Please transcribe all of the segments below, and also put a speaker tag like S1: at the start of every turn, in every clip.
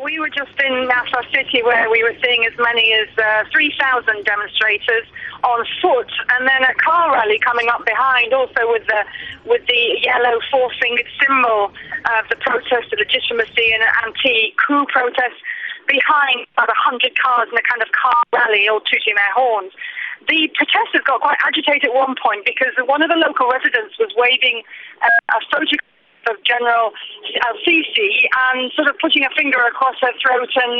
S1: We were just in Nasr City where we were seeing as many as 3,000 demonstrators on foot, and then a car rally coming up behind, also with the yellow four-fingered symbol of the protest of legitimacy and anti-coup protest behind about 100 cars in a kind of car rally, all tooting their horns. The protesters got quite agitated at one point because one of the local residents was waving a photograph of General al-Sisi and sort of putting a finger across her throat, and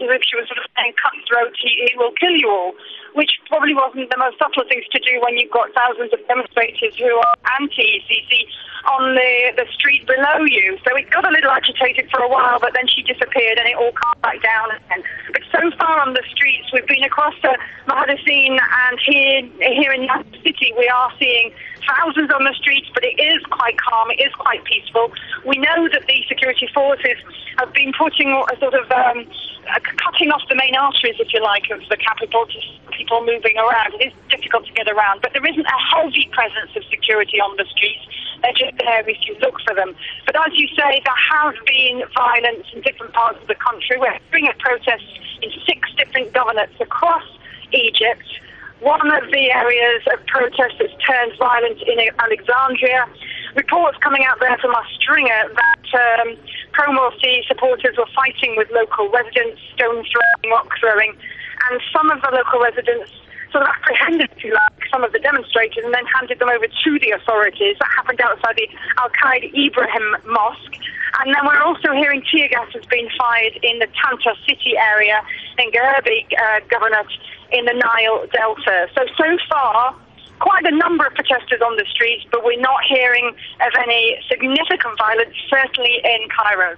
S1: as if she was sort of saying, "Cut throat, he will kill you all," which probably wasn't the most subtle things to do when you've got thousands of demonstrators who are anti-Sisi on the street below you. So it got a little agitated for a while, but then she disappeared and it all calmed back down again. But so far on the streets, we've been across the Mahadassin, and here in Nasr City we are seeing thousands on the streets, but it is quite calm, it is quite peaceful. We know that the security forces have been putting a sort of cutting off the main arteries, if you like, of the capital to people moving around. It is difficult to get around, but there isn't a heavy presence of security on the streets. They're just there if you look for them. But as you say, there has been violence in different parts of the country. We're hearing of protests in 6 different governorates across Egypt. One of the areas of protest that's turned violent in Alexandria. Reports coming out there from Stringer that pro-Morsi supporters were fighting with local residents, stone throwing, rock throwing, and some of the local residents sort of apprehended, if you like, some of the demonstrators and then handed them over to the authorities. That happened outside the Al-Qaeda Ibrahim Mosque. And then we're also hearing tear gas has been fired in the Tanta City area in Gerbi Governorate in the Nile Delta. So far, quite a number of protesters on the streets, but we're not hearing of any significant violence, certainly in Cairo.